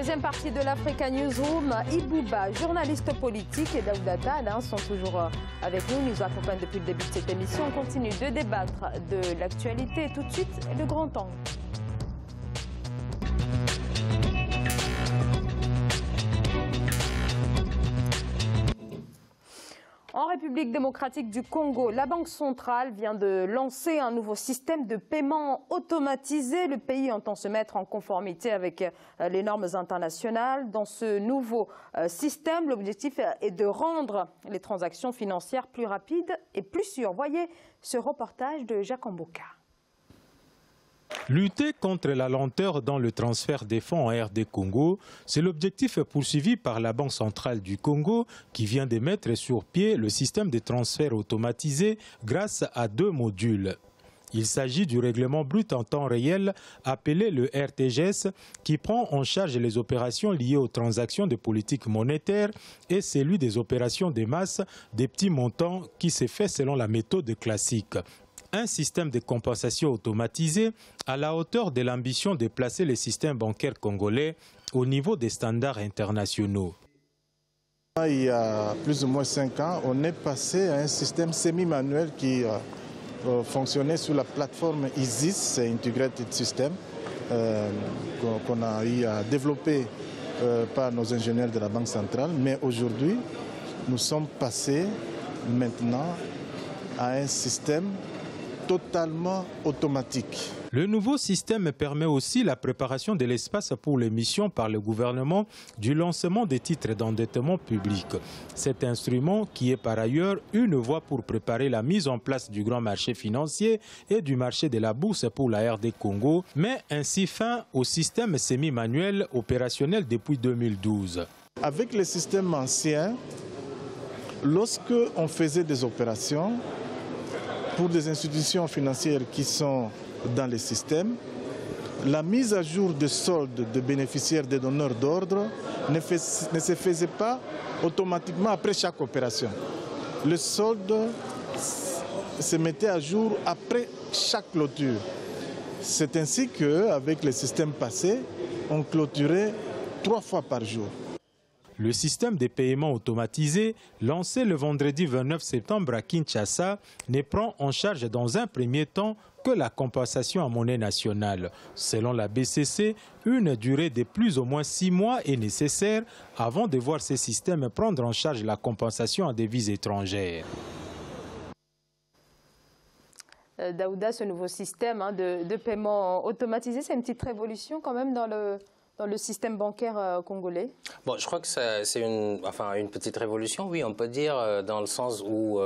Deuxième partie de l'Africa Newsroom, Ibouba, journaliste politique, et Daouda Tall sont toujours avec nous. Ils nous accompagnent depuis le début de cette émission. On continue de débattre de l'actualité. Tout de suite, le grand angle. En République démocratique du Congo, la Banque centrale vient de lancer un nouveau système de paiement automatisé. Le pays entend se mettre en conformité avec les normes internationales. Dans ce nouveau système, l'objectif est de rendre les transactions financières plus rapides et plus sûres. Voyez ce reportage de Jacques Mboka. Lutter contre la lenteur dans le transfert des fonds en RD Congo, c'est l'objectif poursuivi par la Banque centrale du Congo qui vient de mettre sur pied le système de transfert automatisé grâce à 2 modules. Il s'agit du règlement brut en temps réel appelé le RTGS qui prend en charge les opérations liées aux transactions de politique monétaire et celui des opérations de masse des petits montants qui se fait selon la méthode classique. Un système de compensation automatisé à la hauteur de l'ambition de placer le système bancaire congolais au niveau des standards internationaux. Il y a plus ou moins 5 ans, on est passé à un système semi-manuel qui fonctionnait sur la plateforme ISIS, c'est Integrated System, qu'on a eu à développer par nos ingénieurs de la Banque centrale. Mais aujourd'hui, nous sommes passés maintenant à un système totalement automatique. Le nouveau système permet aussi la préparation de l'espace pour l'émission par le gouvernement du lancement des titres d'endettement public. Cet instrument, qui est par ailleurs une voie pour préparer la mise en place du grand marché financier et du marché de la bourse pour la RD Congo, met ainsi fin au système semi-manuel opérationnel depuis 2012. Avec le système ancien, lorsque on faisait des opérations, pour des institutions financières qui sont dans le système, la mise à jour de soldes de bénéficiaires des donneurs d'ordre ne se faisait pas automatiquement après chaque opération. Le solde se mettait à jour après chaque clôture. C'est ainsi qu'avec le système passé, on clôturait 3 fois par jour. Le système de paiement automatisé, lancé le vendredi 29 septembre à Kinshasa, ne prend en charge dans un premier temps que la compensation en monnaie nationale. Selon la BCC, une durée de plus ou moins 6 mois est nécessaire avant de voir ces systèmes prendre en charge la compensation en devises étrangères. Daouda, ce nouveau système de paiement automatisé, c'est une petite révolution quand même dans le système bancaire congolais? Bon, je crois que c'est une petite révolution, oui, on peut dire, dans le sens où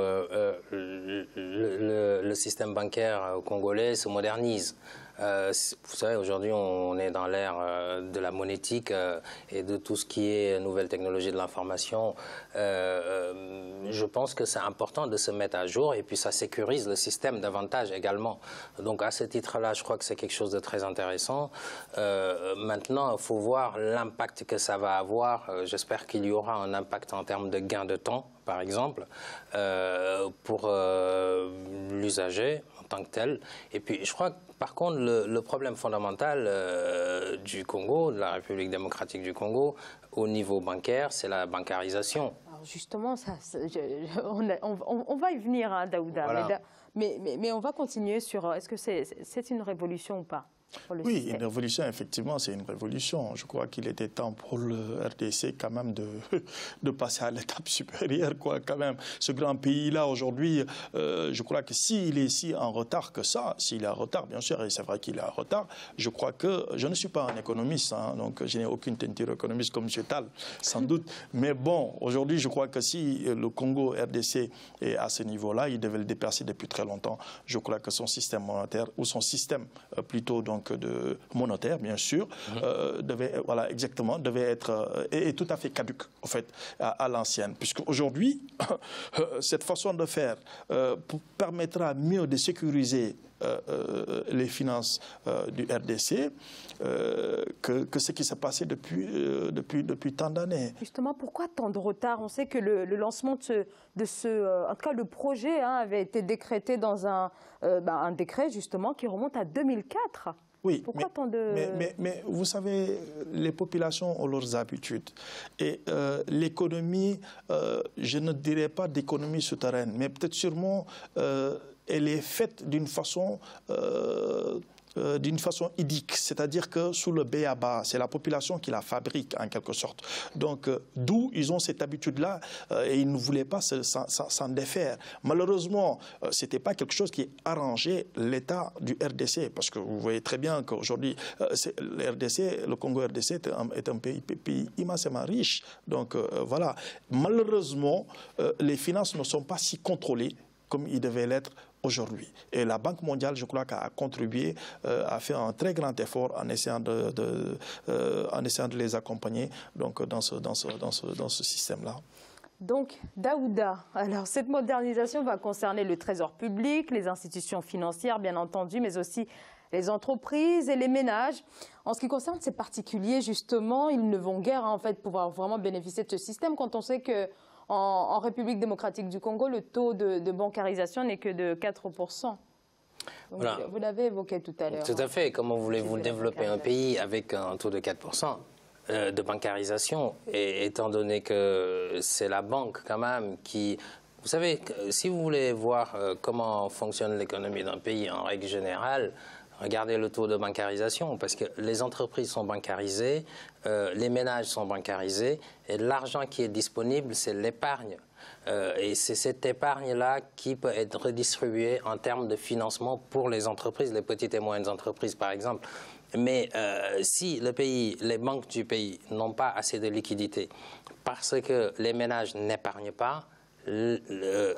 le système bancaire congolais se modernise. Vous savez, aujourd'hui, on est dans l'ère de la monétique et de tout ce qui est nouvelles technologies de l'information. Je pense que c'est important de se mettre à jour et puis ça sécurise le système davantage également. Donc à ce titre-là, je crois que c'est quelque chose de très intéressant. Maintenant, il faut voir l'impact que ça va avoir. J'espère qu'il y aura un impact en termes de gain de temps, par exemple, pour l'usager en tant que tel. Et puis, je crois que par contre, le problème fondamental du Congo, de la République démocratique du Congo, au niveau bancaire, c'est la bancarisation. Alors justement, on va y venir, hein, Daouda. Voilà. Mais on va continuer sur est-ce que c'est une révolution ou pas? Oui, une révolution, effectivement, c'est une révolution. Je crois qu'il était temps pour le RDC quand même de passer à l'étape supérieure, quoi, quand même. Ce grand pays-là, aujourd'hui, je crois que s'il est si en retard que ça, s'il est en retard, bien sûr, et c'est vrai qu'il est en retard, je crois que, je ne suis pas un économiste, hein, donc je n'ai aucune teinture économiste comme M. Tall, sans doute. Mais bon, aujourd'hui, je crois que si le Congo RDC est à ce niveau-là, il devait le dépasser depuis très longtemps. Je crois que son système monétaire, ou son système plutôt, donc, de monétaire, bien sûr, devait être est tout à fait caduque, en fait, à l'ancienne. Puisque aujourd'hui, cette façon de faire permettra mieux de sécuriser les finances du RDC que ce qui s'est passé depuis tant d'années. Justement, pourquoi tant de retard? On sait que le lancement en tout cas le projet avait été décrété dans un décret justement qui remonte à 2004. Oui, Pourquoi tant de... mais vous savez, les populations ont leurs habitudes. Et l'économie, je ne dirais pas d'économie souterraine, mais peut-être sûrement, elle est faite d'une façon idique, c'est-à-dire que sous le b.a.-ba, c'est la population qui la fabrique en quelque sorte. Donc d'où ils ont cette habitude-là et ils ne voulaient pas s'en défaire. Malheureusement, ce n'était pas quelque chose qui arrangeait l'État du RDC, parce que vous voyez très bien qu'aujourd'hui, le Congo-RDC est un pays immensément riche. Donc voilà, malheureusement, les finances ne sont pas si contrôlées comme ils devaient l'être aujourd'hui. Et la Banque mondiale, je crois, a contribué, a fait un très grand effort en essayant de les accompagner donc, dans ce système-là. Donc, Daouda, alors cette modernisation va concerner le trésor public, les institutions financières, bien entendu, mais aussi les entreprises et les ménages. En ce qui concerne ces particuliers, justement, ils ne vont guère en fait pouvoir vraiment bénéficier de ce système quand on sait que en République démocratique du Congo, le taux de bancarisation n'est que de 4%. Donc, voilà. Vous l'avez évoqué tout à l'heure. Tout à fait. Comment voulez-vous développer un pays avec un taux de 4% de bancarisation, et étant donné que c'est la banque quand même qui... Vous savez, si vous voulez voir comment fonctionne l'économie d'un pays en règle générale, regardez le taux de bancarisation, parce que les entreprises sont bancarisées, les ménages sont bancarisés, et l'argent qui est disponible, c'est l'épargne. Et c'est cette épargne-là qui peut être redistribuée en termes de financement pour les entreprises, les petites et moyennes entreprises par exemple. Mais si le pays, les banques du pays n'ont pas assez de liquidités parce que les ménages n'épargnent pas,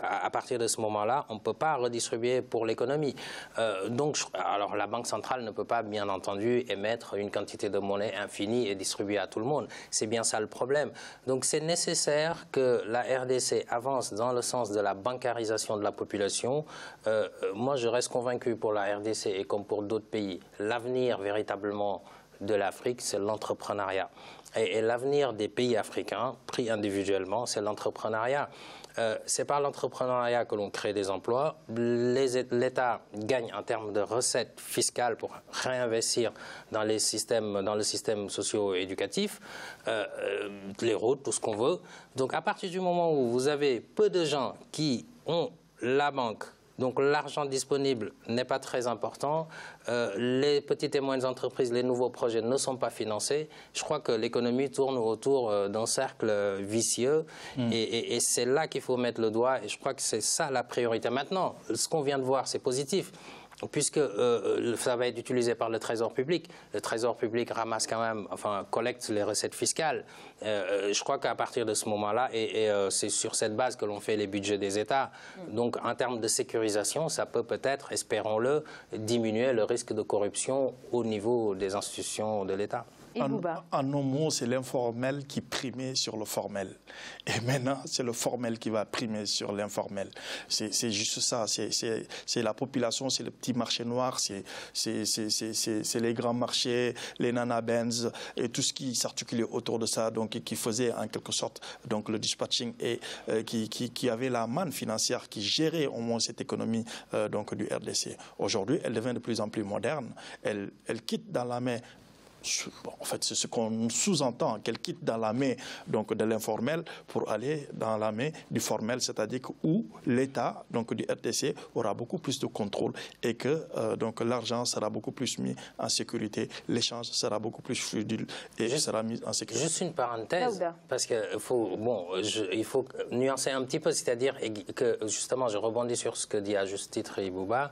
à partir de ce moment-là, on ne peut pas redistribuer pour l'économie. Alors la Banque centrale ne peut pas, bien entendu, émettre une quantité de monnaie infinie et distribuer à tout le monde. C'est bien ça le problème. Donc c'est nécessaire que la RDC avance dans le sens de la bancarisation de la population. Moi, je reste convaincu pour la RDC et comme pour d'autres pays, l'avenir véritablement de l'Afrique, c'est l'entrepreneuriat. Et l'avenir des pays africains, pris individuellement, c'est l'entrepreneuriat. C'est par l'entrepreneuriat que l'on crée des emplois. L'État gagne en termes de recettes fiscales pour réinvestir dans le système socio-éducatif, les routes, tout ce qu'on veut. Donc à partir du moment où vous avez peu de gens qui ont la banque, donc l'argent disponible n'est pas très important, les petites et moyennes entreprises, les nouveaux projets ne sont pas financés, je crois que l'économie tourne autour d'un cercle vicieux et c'est là qu'il faut mettre le doigt et je crois que c'est ça la priorité. Maintenant, ce qu'on vient de voir, c'est positif. Puisque ça va être utilisé par le Trésor public. Le Trésor public ramasse quand même, enfin collecte les recettes fiscales. Je crois qu'à partir de ce moment-là, et c'est sur cette base que l'on fait les budgets des États. Donc en termes de sécurisation, ça peut peut-être, espérons-le, diminuer le risque de corruption au niveau des institutions de l'État. En un mot, c'est l'informel qui primait sur le formel. Et maintenant, c'est le formel qui va primer sur l'informel. C'est juste ça. C'est la population, c'est le petit marché noir, c'est les grands marchés, les nana-benz et tout ce qui s'articulait autour de ça, donc qui faisait en quelque sorte donc, le dispatching et qui avait la manne financière qui gérait au moins cette économie donc, du RDC. Aujourd'hui, elle devient de plus en plus moderne. Elle quitte dans la main. Bon, en fait, c'est ce qu'on sous-entend, qu'elle quitte dans la main donc, de l'informel pour aller dans la main du formel, c'est-à-dire où l'État donc, du RDC aura beaucoup plus de contrôle et que donc, l'argent sera beaucoup plus mis en sécurité, l'échange sera beaucoup plus fluide et sera mis en sécurité. Juste une parenthèse, parce qu'il faut, il faut nuancer un petit peu, c'est-à-dire que justement, je rebondis sur ce que dit à juste titre Ibouba,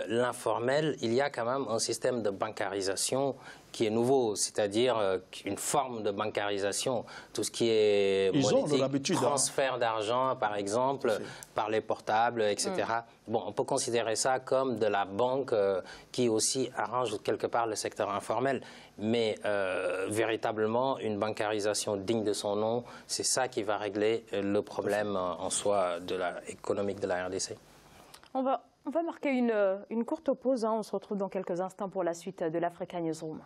l'informel, il y a quand même un système de bancarisation qui est nouveau, c'est-à-dire une forme de bancarisation, tout ce qui est monétique, transfert d'argent par exemple, par les portables, etc. Bon, on peut considérer ça comme de la banque qui aussi arrange quelque part le secteur informel, mais véritablement une bancarisation digne de son nom, c'est ça qui va régler le problème en soi économique de la RDC. On va marquer une courte pause, on se retrouve dans quelques instants pour la suite de l'Africa Newsroom.